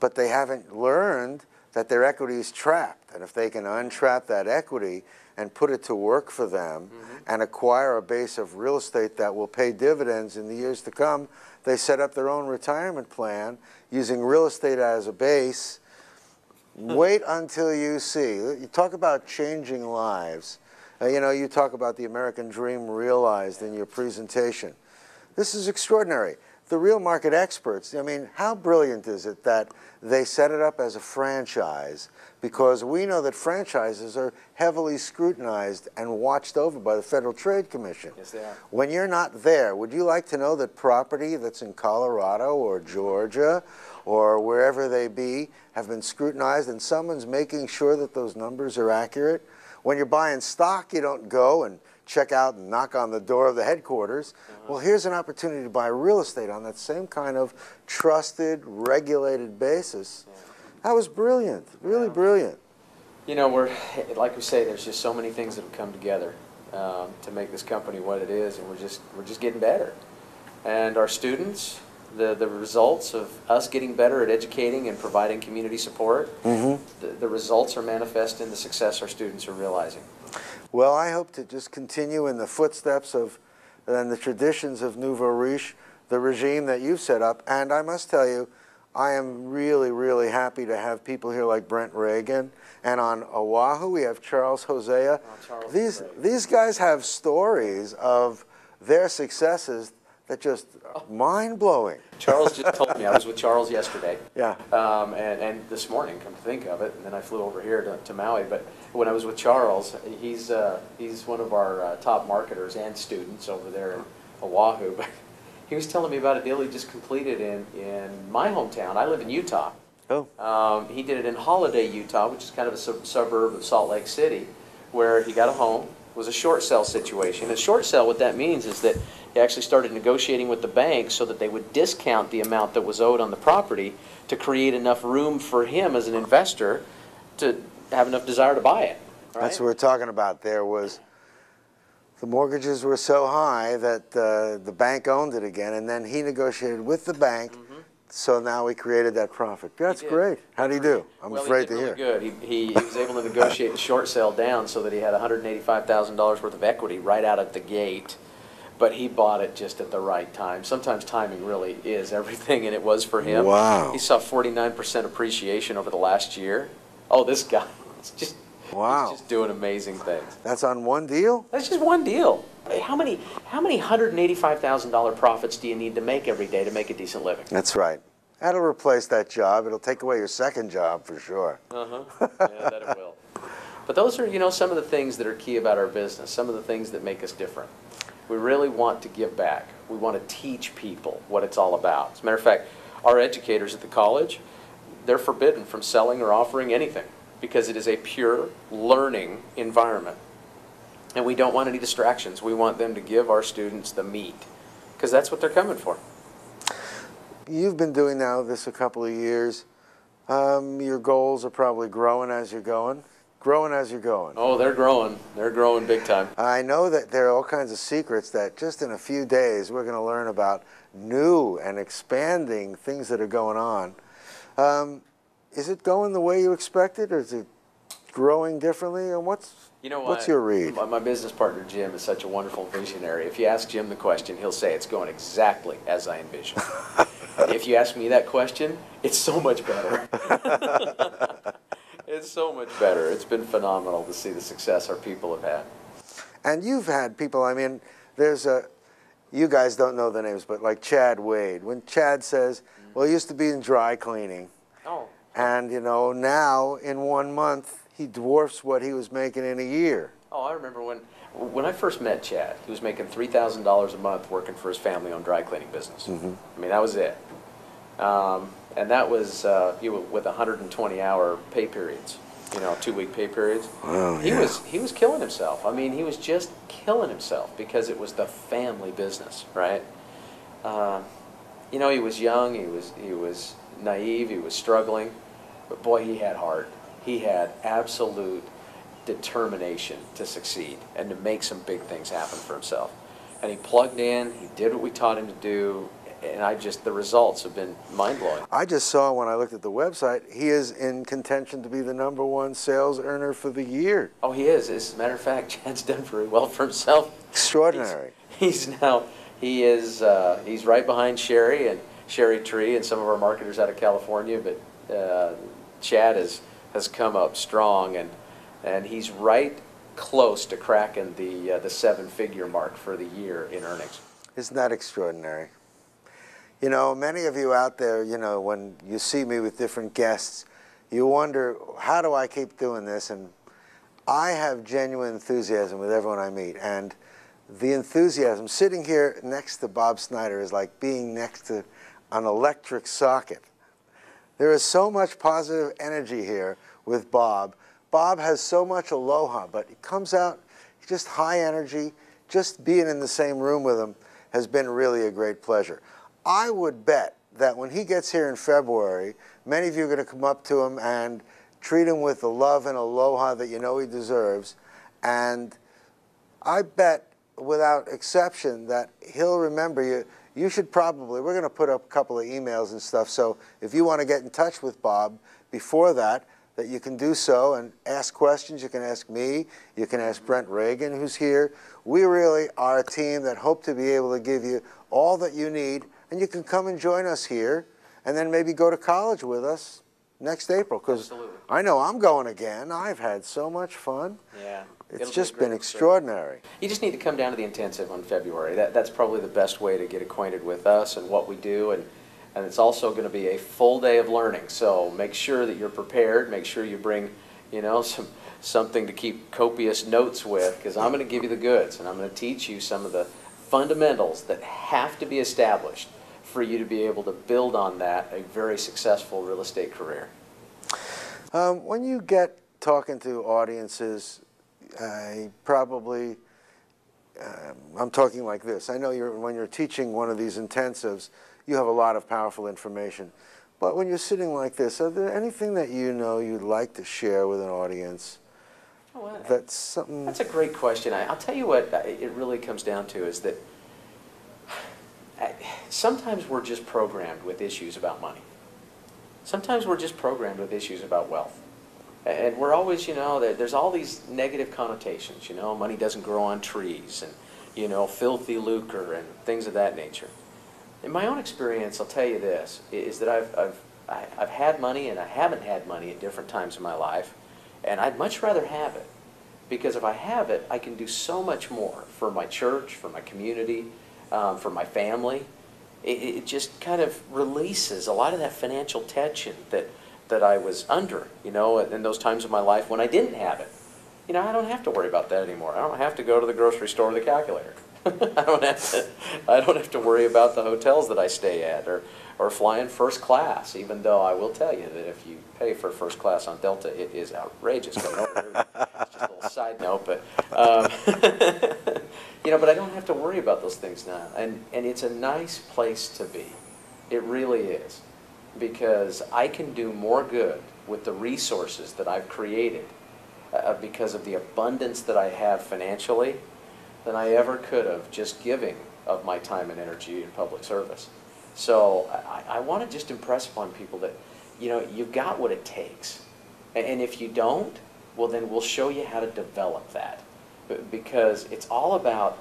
But they haven't learned that their equity is trapped. And if they can untrap that equity and put it to work for them and acquire a base of real estate that will pay dividends in the years to come, they set up their own retirement plan using real estate as a base. Wait until you see. You talk about changing lives. You know, you talk about the American dream realized in your presentation. This is extraordinary. The real market experts, I mean, how brilliant is it that they set it up as a franchise? Because we know that franchises are heavily scrutinized and watched over by the Federal Trade Commission. Yes, they are. When you're not there, would you like to know that property that's in Colorado or Georgia or wherever they be have been scrutinized and someone's making sure that those numbers are accurate? When you're buying stock, you don't go and check out and knock on the door of the headquarters. Well, here's an opportunity to buy real estate on that same kind of trusted, regulated basis. That was brilliant, really brilliant. You know, like we say, there's just so many things that have come together to make this company what it is, and we're just getting better. And our students, the results of us getting better at educating and providing community support, the results are manifest in the success our students are realizing. Well, I hope to just continue in the footsteps of and the traditions of Nouveau Riche, the regime that you've set up. And I must tell you, I am really, really happy to have people here like Brent Reagan. And on Oahu, we have Charles Hosea. These guys have stories of their successes that just mind-blowing. Charles just told me. I was with Charles yesterday. Yeah. And this morning, come to think of it, and then I flew over here to Maui. But when I was with Charles, he's one of our top marketers and students over there in Oahu. But he was telling me about a deal he just completed in my hometown. I live in Utah. Oh. He did it in Holiday, Utah, which is kind of a suburb of Salt Lake City, where he got a home. It was a short sale situation. A short sale, what that means is that he actually started negotiating with the bank so that they would discount the amount that was owed on the property to create enough room for him as an investor to have enough desire to buy it. Right? That's what we're talking about. There was, the mortgages were so high that the bank owned it again, and then he negotiated with the bank, so now we created that profit. That's great. How do you do? I'm afraid to hear. Good. He was able to negotiate the short sale down so that he had $185,000 worth of equity right out of the gate. But he bought it just at the right time. Sometimes timing really is everything, and it was for him. Wow. He saw 49% appreciation over the last year. Oh, this guy, it's just, wow. He's just doing amazing things. That's on one deal? That's just one deal. How many $185,000 profits do you need to make every day to make a decent living? That's right. That'll replace that job. It'll take away your second job for sure. Yeah, that it will. But those are, you know, some of the things that are key about our business, some of the things that make us different. We really want to give back. We want to teach people what it's all about. As a matter of fact, our educators at the college, they're forbidden from selling or offering anything because it is a pure learning environment. And we don't want any distractions. We want them to give our students the meat because that's what they're coming for. You've been doing now this a couple of years. Your goals are probably growing as you're going. Growing as you're going. Oh, they're growing. They're growing big time. I know that there are all kinds of secrets that just in a few days we're going to learn about new and expanding things that are going on. Is it going the way you expected, or is it growing differently? And what's your read? My business partner, Jim, is such a wonderful visionary. If you ask Jim the question, he'll say it's going exactly as I envisioned. If you ask me that question, it's so much better. It's so much better. It's been phenomenal to see the success our people have had. And you've had people, I mean, there's you guys don't know the names, but like Chad Wade. When Chad says, well, he used to be in dry cleaning. Oh. And, you know, now in 1 month, he dwarfs what he was making in a year. Oh, I remember when I first met Chad, he was making $3,000 a month working for his family-owned dry cleaning business. I mean, that was it. And that was with 120-hour pay periods, you know, 2-week pay periods. Oh, He was killing himself. I mean, he was just killing himself because it was the family business, right? You know, he was young, he was naive, he was struggling, but boy, he had heart. He had absolute determination to succeed and to make some big things happen for himself. And he plugged in, he did what we taught him to do, and the results have been mind-blowing. I just saw when I looked at the website, he is in contention to be the #1 sales earner for the year. Oh, he is. As a matter of fact, Chad's done very well for himself. Extraordinary. He's right behind Sherry and Sherry Tree and some of our marketers out of California, but Chad has come up strong, and he's right close to cracking the 7-figure mark for the year in earnings. Isn't that extraordinary? You know, many of you out there, you know, when you see me with different guests, you wonder, how do I keep doing this? And I have genuine enthusiasm with everyone I meet, and the enthusiasm, sitting here next to Bob Snyder is like being next to an electric socket. There is so much positive energy here with Bob. Bob has so much aloha, but he comes out, just high energy. Just being in the same room with him has been really a great pleasure. I would bet that when he gets here in February, many of you are going to come up to him and treat him with the love and aloha that you know he deserves. And I bet, without exception, that he'll remember you. You should probably, we're going to put up a couple of emails and stuff, so if you want to get in touch with Bob before that you can do so and ask questions. You can ask me. You can ask Brent Reagan, who's here. We really are a team that hope to be able to give you all that you need, and you can come and join us here and then maybe go to college with us next April, because I know I'm going again. I've had so much fun. Yeah. It's just been extraordinary. You just need to come down to the intensive on February. That's probably the best way to get acquainted with us and what we do, and it's also going to be a full day of learning. So make sure that you're prepared. Make sure you bring, you know, something to keep copious notes with, because I'm going to give you the goods, and I'm going to teach you some of the fundamentals that have to be established for you to be able to build on that a very successful real estate career. When you get talking to audiences, probably, I'm talking like this. I know when you're teaching one of these intensives, you have a lot of powerful information. But when you're sitting like this, are there anything that you know you'd like to share with an audience? Well, that's something. That's a great question. I'll tell you what it really comes down to is that sometimes we're just programmed with issues about money. Sometimes we're just programmed with issues about wealth. And we're always, you know, there's all these negative connotations, you know, money doesn't grow on trees, and, you know, filthy lucre and things of that nature. In my own experience, I'll tell you this, is that I've had money and I haven't had money at different times in my life, and I'd much rather have it, because if I have it, I can do so much more for my church, for my community, for my family. It just kind of releases a lot of that financial tension that I was under, you know, in those times of my life when I didn't have it. You know, I don't have to worry about that anymore. I don't have to go to the grocery store with a calculator. I don't have to worry about the hotels that I stay at, or flying first class, even though I will tell you that if you pay for first class on Delta, it is outrageous. It's just a little side note, but you know, but I don't have to worry about those things now, and it's a nice place to be. It really is, because I can do more good with the resources that I've created because of the abundance that I have financially than I ever could have just giving of my time and energy in public service. So I want to just impress upon people that, you know, you've got what it takes. And if you don't, well, then we'll show you how to develop that. Because it's all about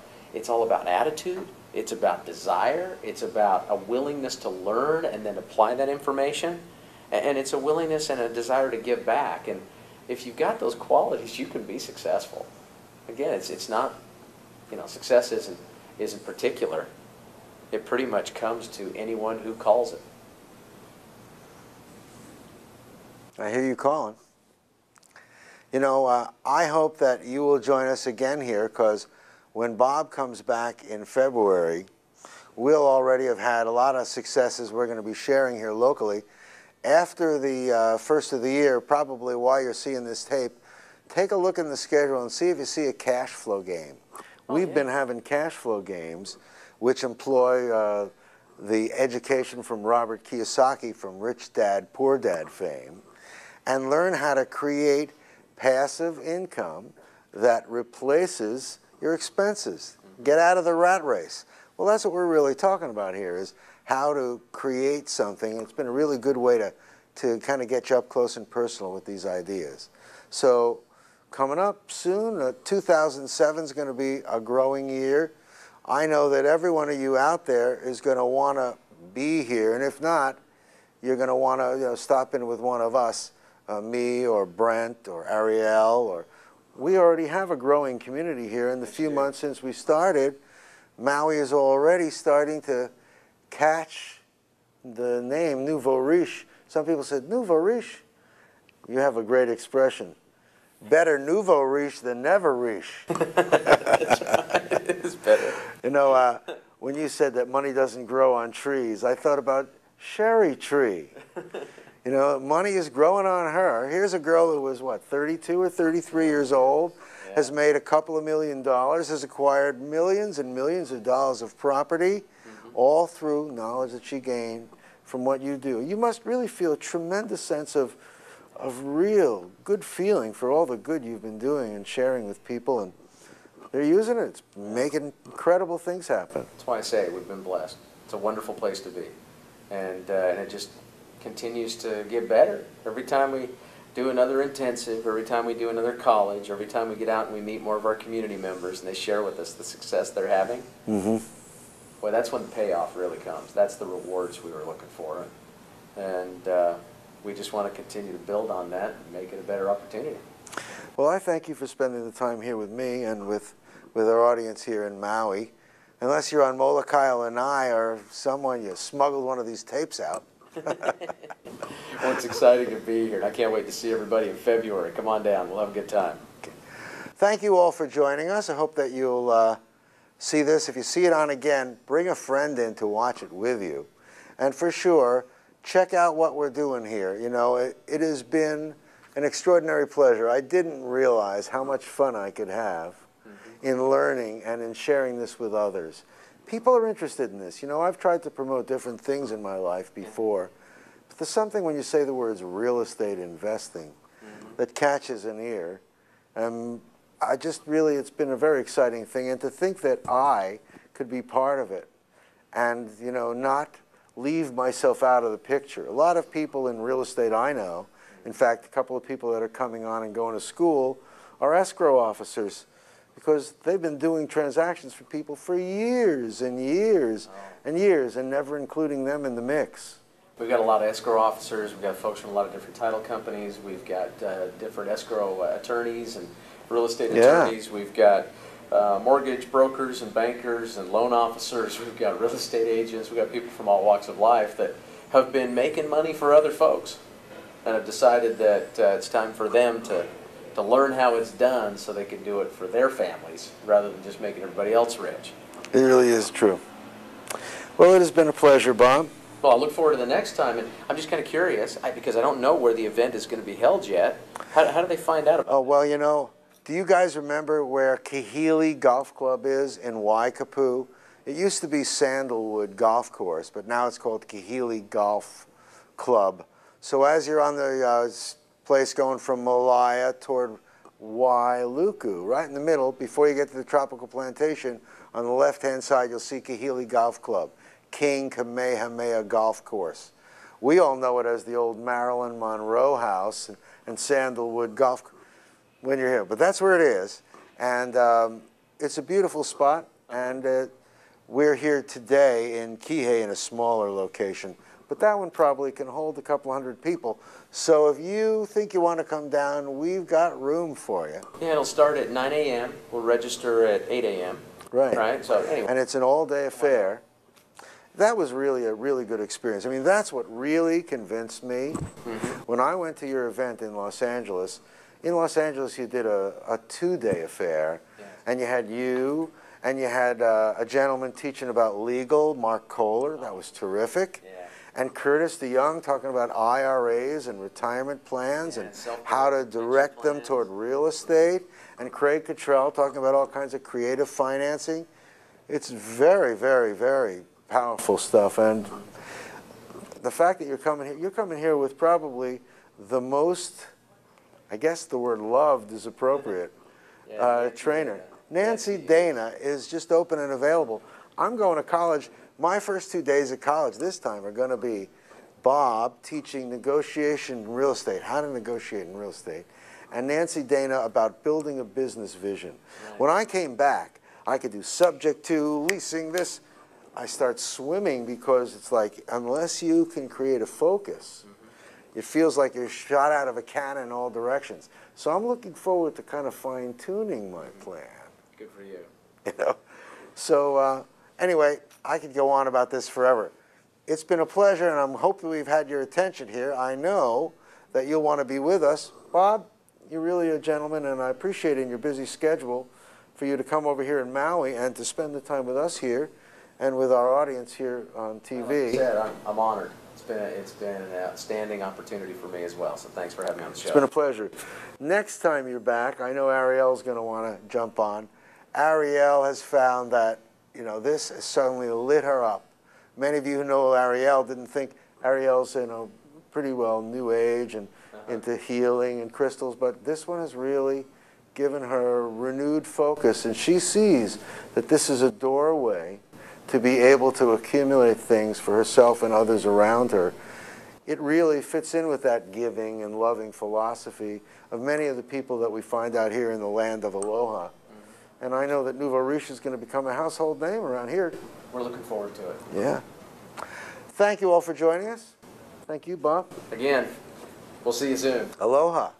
attitude, it's about desire, it's about a willingness to learn and then apply that information, and it's a willingness and a desire to give back. And if you've got those qualities, you can be successful. Again, it's not, you know, success isn't particular. It pretty much comes to anyone who calls it. I hear you calling. You know, I hope that you will join us again here, because when Bob comes back in February, we'll already have had a lot of successes we're going to be sharing here locally. After the first of the year, probably while you're seeing this tape, take a look in the schedule and see if you see a cash flow game. We've been having cash flow games which employ the education from Robert Kiyosaki from Rich Dad, Poor Dad fame, and learn how to create passive income that replaces your expenses. Get out of the rat race. Well, that's what we're really talking about here, is how to create something. It's been a really good way to kind of get you up close and personal with these ideas. So coming up soon, 2007 is going to be a growing year. I know that every one of you out there is going to want to be here, and if not, you're going to want to stop in with one of us, me or Brent or Airielle. Or we already have a growing community here. In the few months since we started, Maui is already starting to catch the name Nouveau Riche. Some people said, Nouveau Riche? You have a great expression. Better Nouveau Riche than never Riche. That's right. It is better. You know, when you said that money doesn't grow on trees, I thought about Sherry Tree. You know, money is growing on her. Here's a girl who was, what, 32 or 33 years old, has made a couple of $1 million, has acquired millions and millions of dollars of property, all through knowledge that she gained from what you do. You must really feel a tremendous sense of real good feeling for all the good you've been doing and sharing with people, and they're using it. It's making incredible things happen. That's why I say we've been blessed. It's a wonderful place to be, and it just continues to get better. Every time we do another intensive, every time we do another college, every time we get out and we meet more of our community members and they share with us the success they're having, boy, that's when the payoff really comes. That's the rewards we were looking for, and we just want to continue to build on that and make it a better opportunity. Well, I thank you for spending the time here with me and with our audience here in Maui. Unless you're on Molokai Lanai or someone, you smuggled one of these tapes out. Well, it's exciting to be here. I can't wait to see everybody in February. Come on down. We'll have a good time. Thank you all for joining us. I hope that you'll see this. If you see it on again, bring a friend in to watch it with you. And for sure, check out what we're doing here. You know, it has been an extraordinary pleasure. I didn't realize how much fun I could have in learning and in sharing this with others. People are interested in this. You know, I've tried to promote different things in my life before, but there's something when you say the words real estate investing that catches an ear. I just really, it's been a very exciting thing, and to think that I could be part of it and, you know, not leave myself out of the picture. A lot of people in real estate I know, in fact, a couple of people that are coming on and going to school are escrow officers, because they've been doing transactions for people for years and years and years, and never including them in the mix. We've got a lot of escrow officers. We've got folks from a lot of different title companies. We've got different escrow attorneys and real estate attorneys. We've got mortgage brokers and bankers and loan officers. We've got real estate agents. We've got people from all walks of life that have been making money for other folks and have decided that it's time for them to learn how it's done so they can do it for their families rather than just making everybody else rich. It really is true. Well, it has been a pleasure, Bob. Well, I look forward to the next time, and I'm just kind of curious, because I don't know where the event is going to be held yet. How do they find out about it? Oh, well, you know, do you guys remember where Kahili Golf Club is in Waikapu? It used to be Sandalwood Golf Course, but now it's called Kahili Golf Club. So as you're on the place going from Molaya toward Wailuku, right in the middle, before you get to the tropical plantation, on the left-hand side, you'll see Kahili Golf Club, King Kamehameha Golf Course. We all know it as the old Marilyn Monroe House and Sandalwood Golf when you're here, but that's where it is. And it's a beautiful spot, and we're here today in Kihei in a smaller location. But that one probably can hold a couple hundred people. So if you think you want to come down, we've got room for you. Yeah, it'll start at 9 a.m. We'll register at 8 a.m. Right. So anyway. And it's an all-day affair. That was really a really good experience. I mean, that's what really convinced me. When I went to your event in Los Angeles you did a two-day affair, and you had you, and you had a gentleman teaching about legal, Mark Kohler. That was terrific. And Curtis DeYoung talking about IRAs and retirement plans and how to direct them toward real estate. And Craig Cottrell talking about all kinds of creative financing. It's very, very, very powerful stuff. And the fact that you're coming here with probably the most, I guess the word loved is appropriate, trainer. Nancy Dana is just open and available. I'm going to college. My first 2 days at college this time are going to be Bob teaching negotiation in real estate, how to negotiate in real estate, and Nancy Dana about building a business vision. Right. When I came back, I could do subject to, leasing this. I start swimming because it's like, unless you can create a focus, it feels like you're shot out of a cannon in all directions. So I'm looking forward to kind of fine-tuning my plan. Good for you. You know? So anyway, I could go on about this forever. It's been a pleasure, and I'm hoping we've had your attention here. I know that you'll want to be with us. Bob, you're really a gentleman, and I appreciate in your busy schedule for you to come over here in Maui and to spend the time with us here and with our audience here on TV. Like I said, I'm honored. It's been an outstanding opportunity for me as well, so thanks for having me on the show. It's been a pleasure. Next time you're back, I know Airielle's going to want to jump on. Airielle has found that, you know, this has suddenly lit her up. Many of you who know Airielle didn't think Airielle's, you know, pretty well new age and into healing and crystals, but this one has really given her renewed focus, and she sees that this is a doorway to be able to accumulate things for herself and others around her. It really fits in with that giving and loving philosophy of many of the people that we find out here in the land of aloha. And I know that Nouveau Riche is going to become a household name around here. We're looking forward to it. Yeah. Thank you all for joining us. Thank you, Bob. Again, we'll see you soon. Aloha.